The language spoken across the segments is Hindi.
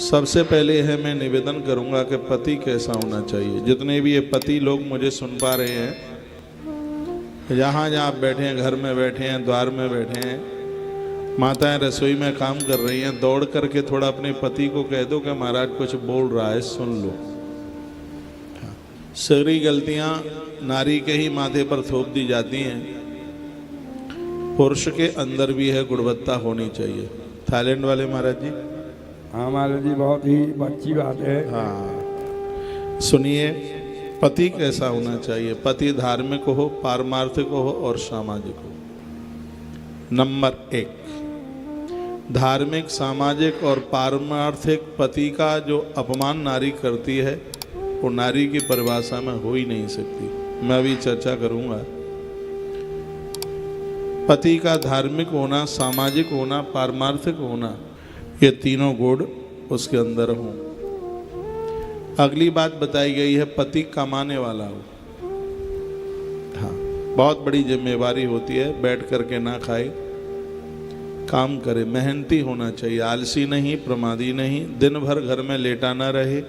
सबसे पहले है मैं निवेदन करूंगा कि पति कैसा होना चाहिए। जितने भी ये पति लोग मुझे सुन पा रहे हैं, जहाँ जहाँ आप बैठे हैं, घर में बैठे हैं, द्वार में बैठे हैं, माताएं रसोई में काम कर रही हैं, दौड़ करके थोड़ा अपने पति को कह दो कि महाराज कुछ बोल रहा है, सुन लो। सारी गलतियां नारी के ही माथे पर थोप दी जाती हैं। पुरुष के अंदर भी है गुणवत्ता होनी चाहिए। थाईलैंड वाले महाराज जी। हाँ महाराज जी, बहुत ही अच्छी बात है। हाँ, सुनिए, पति कैसा होना चाहिए। पति धार्मिक हो, पारमार्थिक हो और सामाजिक हो। नंबर 1, धार्मिक, सामाजिक और पारमार्थिक पति का जो अपमान नारी करती है वो नारी की परिभाषा में हो ही नहीं सकती। मैं अभी चर्चा करूंगा। पति का धार्मिक होना, सामाजिक होना, पारमार्थिक होना, ये तीनों गुण उसके अंदर हों। अगली बात बताई गई है पति कमाने वाला हो। हाँ, बहुत बड़ी जिम्मेवारी होती है। बैठ करके ना खाए, काम करे, मेहनती होना चाहिए, आलसी नहीं, प्रमादी नहीं, दिन भर घर में लेटा ना रहे,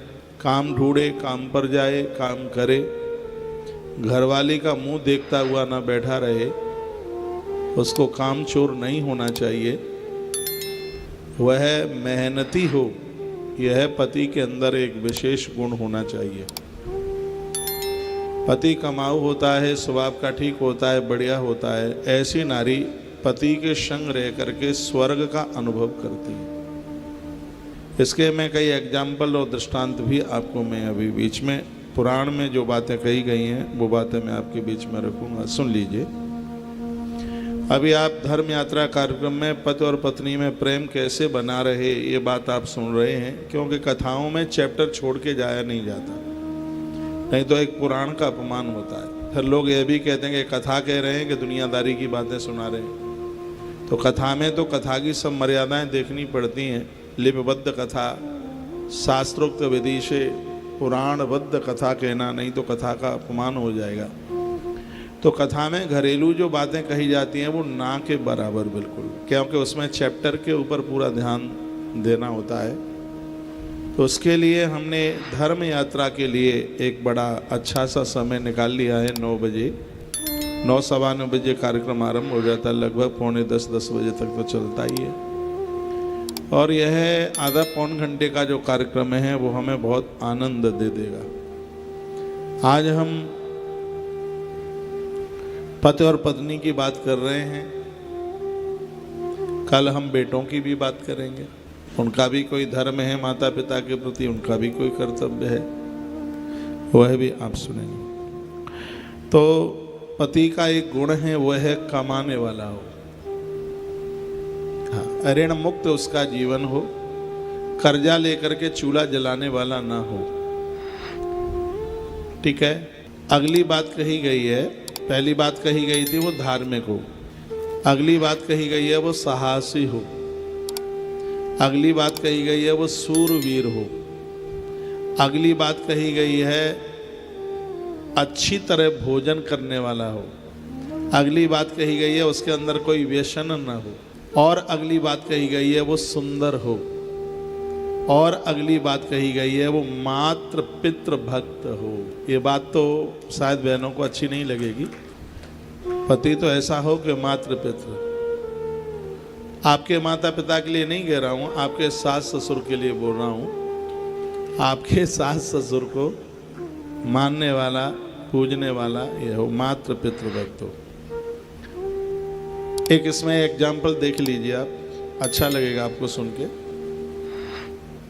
काम ढूंढे, काम पर जाए, काम करे, घरवाली का मुंह देखता हुआ ना बैठा रहे, उसको काम चोर नहीं होना चाहिए, वह मेहनती हो। यह पति के अंदर एक विशेष गुण होना चाहिए। पति कमाऊ होता है, स्वभाव का ठीक होता है, बढ़िया होता है, ऐसी नारी पति के संग रह करके स्वर्ग का अनुभव करती है। इसके मैं कई एग्जाम्पल और दृष्टांत भी आपको मैं अभी बीच में पुराण में जो बातें कही गई हैं वो बातें मैं आपके बीच में रखूंगा, सुन लीजिए। अभी आप धर्म यात्रा कार्यक्रम में पति और पत्नी में प्रेम कैसे बना रहे, ये बात आप सुन रहे हैं, क्योंकि कथाओं में चैप्टर छोड़ के जाया नहीं जाता, नहीं तो एक पुराण का अपमान होता है। फिर लोग ये भी कहते हैं कि कथा कह रहे हैं कि दुनियादारी की बातें सुना रहे हैं। तो कथा में तो कथा की सब मर्यादाएं देखनी पड़ती हैं। लिपिबद्ध कथा, शास्त्रोक्त विधि से पुराणबद्ध कथा कहना, नहीं तो कथा का अपमान हो जाएगा। तो कथा में घरेलू जो बातें कही जाती हैं वो ना के बराबर बिल्कुल, क्योंकि उसमें चैप्टर के ऊपर पूरा ध्यान देना होता है। तो उसके लिए हमने धर्म यात्रा के लिए एक बड़ा अच्छा सा समय निकाल लिया है। 9 बजे, 9 सवा 9 बजे कार्यक्रम आरंभ हो जाता है, लगभग पौने 10 बजे तक तो चलता ही है। और यह आधा पौन घंटे का जो कार्यक्रम है वो हमें बहुत आनंद दे देगा। आज हम पति और पत्नी की बात कर रहे हैं, कल हम बेटों की भी बात करेंगे। उनका भी कोई धर्म है, माता पिता के प्रति उनका भी कोई कर्तव्य है, वह भी आप सुनेंगे। तो पति का एक गुण है, वह है कमाने वाला हो। हाँ, ऋण मुक्त उसका जीवन हो, कर्जा लेकर के चूल्हा जलाने वाला ना हो। ठीक है। अगली बात कही गई है, पहली बात कही गई थी वो धार्मिक हो, अगली बात कही गई है वो साहसी हो, अगली बात कही गई है वो सूरवीर हो, अगली बात कही गई है अच्छी तरह भोजन करने वाला हो, अगली बात कही गई है उसके अंदर कोई व्यसन न हो, और अगली बात कही गई है वो सुंदर हो, और अगली बात कही गई है वो मातृ पितृ भक्त हो। ये बात तो शायद बहनों को अच्छी नहीं लगेगी। पति तो ऐसा हो कि मातृ पितृ, आपके माता पिता के लिए नहीं कह रहा हूँ, आपके सास ससुर के लिए बोल रहा हूँ। आपके सास ससुर को मानने वाला, पूजने वाला ये हो, मातृ पितृ भक्त हो। एक इसमें एग्जाम्पल देख लीजिए आप, अच्छा लगेगा आपको सुन के।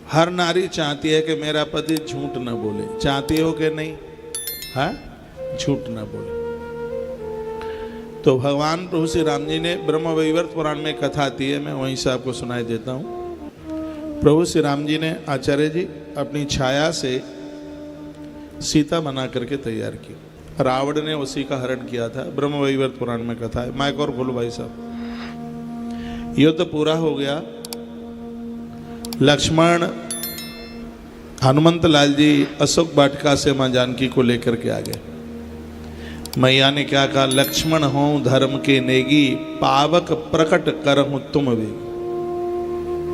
हर नारी चाहती है कि मेरा पति झूठ न बोले। चाहती हो कि नहीं? हाँ, झूठ न बोले। तो भगवान प्रभु श्री राम जी ने ब्रह्म वैवर्त पुराण में कथा आती है, मैं वहीं से आपको सुनाई देता हूँ। प्रभु श्री राम जी ने, आचार्य जी, अपनी छाया से सीता बना करके तैयार की। रावण ने उसी का हरण किया था। ब्रह्म वैवर्त पुराण में कथा है। माइक और बोलो भाई साहब। युद्ध पूरा हो गया। लक्ष्मण, हनुमंत लाल जी अशोक वाटिका से मां जानकी को लेकर के आ गए। मैया ने क्या कहा? लक्ष्मण हों धर्म के नेगी, पावक प्रकट करहूं तुम वे।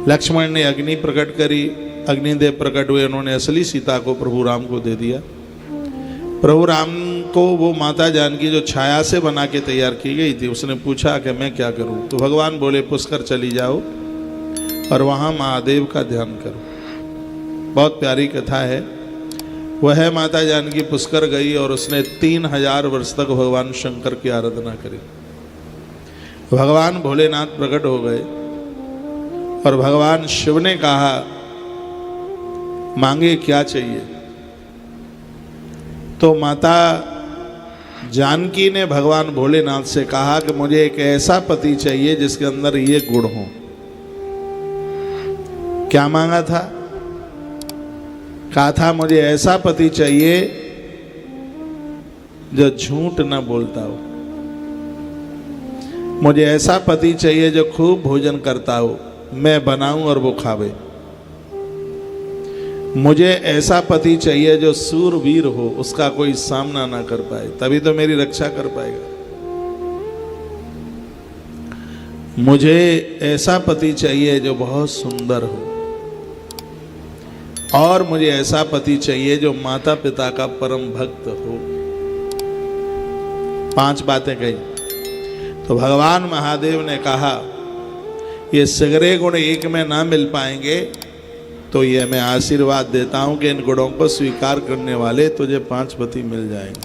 लक्ष्मण ने अग्नि प्रकट करी, अग्निदेव प्रकट हुए, उन्होंने असली सीता को प्रभु राम को दे दिया। प्रभु राम को वो माता जानकी जो छाया से बना के तैयार की गई थी, उसने पूछा कि मैं क्या करूं? तो भगवान बोले पुष्कर चली जाओ और वहाँ महादेव का ध्यान करो। बहुत प्यारी कथा है। वह माता जानकी पुष्कर गई और उसने 3000 वर्ष तक भगवान शंकर की आराधना करी। भगवान भोलेनाथ प्रकट हो गए और भगवान शिव ने कहा मांगे क्या चाहिए? तो माता जानकी ने भगवान भोलेनाथ से कहा कि मुझे एक ऐसा पति चाहिए जिसके अंदर ये गुण हो। क्या मांगा था? कहा था मुझे ऐसा पति चाहिए जो झूठ न बोलता हो, मुझे ऐसा पति चाहिए जो खूब भोजन करता हो, मैं बनाऊं और वो खावे, मुझे ऐसा पति चाहिए जो सूरवीर हो, उसका कोई सामना ना कर पाए, तभी तो मेरी रक्षा कर पाएगा। मुझे ऐसा पति चाहिए जो बहुत सुंदर हो, और मुझे ऐसा पति चाहिए जो माता पिता का परम भक्त हो। 5 बातें कही। तो भगवान महादेव ने कहा ये सगरे गुण एक में ना मिल पाएंगे, तो ये मैं आशीर्वाद देता हूं कि इन गुणों को स्वीकार करने वाले तुझे 5 पति मिल जाएंगे।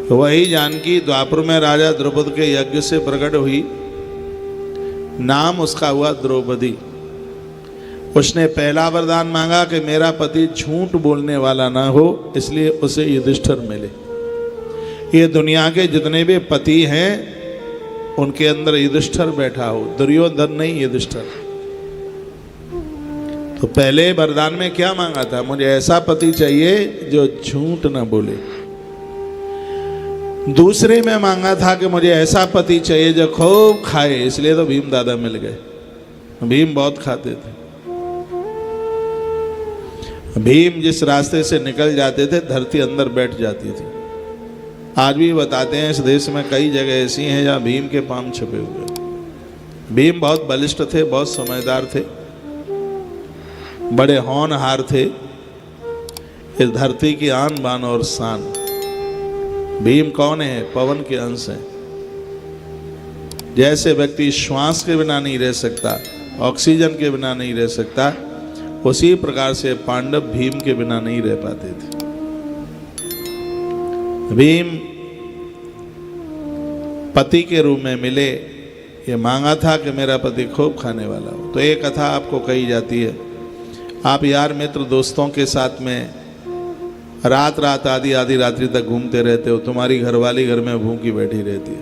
तो वही जानकी द्वापर में राजा द्रौपद के यज्ञ से प्रकट हुई, नाम उसका हुआ द्रौपदी। उसने पहला वरदान मांगा कि मेरा पति झूठ बोलने वाला ना हो, इसलिए उसे युधिष्ठिर मिले। ये दुनिया के जितने भी पति हैं उनके अंदर युधिष्ठिर बैठा हो, दुर्योधन नहीं, युधिष्ठिर। तो पहले वरदान में क्या मांगा था? मुझे ऐसा पति चाहिए जो झूठ ना बोले। दूसरे में मांगा था कि मुझे ऐसा पति चाहिए जो खूब खाए, इसलिए तो भीम दादा मिल गए। भीम बहुत खाते थे। भीम जिस रास्ते से निकल जाते थे धरती अंदर बैठ जाती थी। आज भी बताते हैं इस देश में कई जगह ऐसी हैं जहाँ भीम के पांव छुपे हुए। भीम बहुत बलिष्ठ थे, बहुत समझदार थे, बड़े होनहार थे, इस धरती की आन बान और शान। भीम कौन है? पवन के अंश हैं। जैसे व्यक्ति श्वास के बिना नहीं रह सकता, ऑक्सीजन के बिना नहीं रह सकता, उसी प्रकार से पांडव भीम के बिना नहीं रह पाते थे। भीम पति के रूप में मिले, ये मांगा था कि मेरा पति खूब खाने वाला हो। तो एक कथा आपको कही जाती है, आप यार मित्र दोस्तों के साथ में रात रात आधी रात्रि तक घूमते रहते हो, तुम्हारी घरवाली घर में भूखी बैठी रहती है,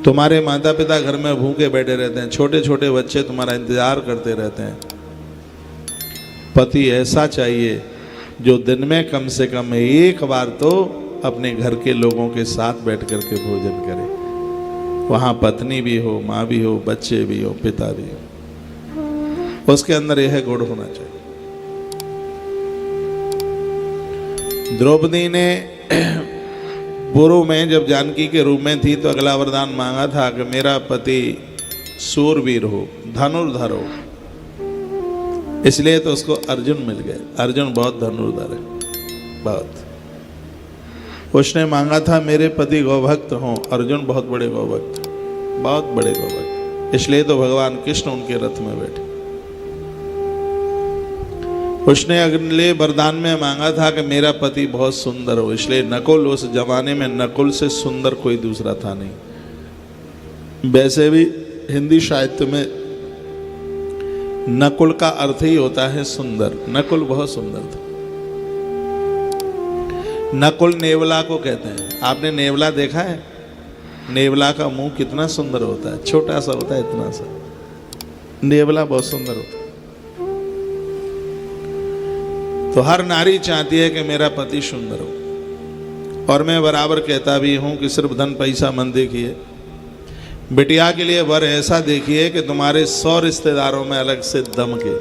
तुम्हारे माता पिता घर में भूखे बैठे रहते हैं, छोटे छोटे बच्चे तुम्हारा इंतजार करते रहते हैं। पति ऐसा चाहिए जो दिन में कम से कम एक बार तो अपने घर के लोगों के साथ बैठ कर के भोजन करे। वहाँ पत्नी भी हो, माँ भी हो, बच्चे भी हो, पिता भी हो, उसके अंदर यह गुण होना चाहिए। द्रौपदी ने पूर्व में जब जानकी के रूप में थी तो अगला वरदान मांगा था कि मेरा पति सूरवीर हो, धनुर्धर हो, इसलिए तो उसको अर्जुन मिल गए। अर्जुन बहुत धनुर्धर है, बहुत। उसने मांगा था मेरे पति गौभक्त हों, अर्जुन बहुत बड़े गौभक्त, बहुत बड़े गौभक्त, इसलिए तो भगवान कृष्ण उनके रथ में बैठे। उसने अगले वरदान में मांगा था कि मेरा पति बहुत सुंदर हो, इसलिए नकुल, उस जमाने में नकुल से सुंदर कोई दूसरा था नहीं। वैसे भी हिंदी साहित्य में नकुल का अर्थ ही होता है सुंदर। नकुल बहुत सुंदर था। नकुल नेवला को कहते हैं। आपने नेवला देखा है? नेवला का मुंह कितना सुंदर होता है, छोटा सा होता है, इतना सा। नेवला बहुत सुंदर होता है। तो हर नारी चाहती है कि मेरा पति सुंदर हो, और मैं बराबर कहता भी हूं कि सिर्फ धन पैसा मन देखिए, बिटिया के लिए वर ऐसा देखिए कि तुम्हारे 100 रिश्तेदारों में अलग से दम के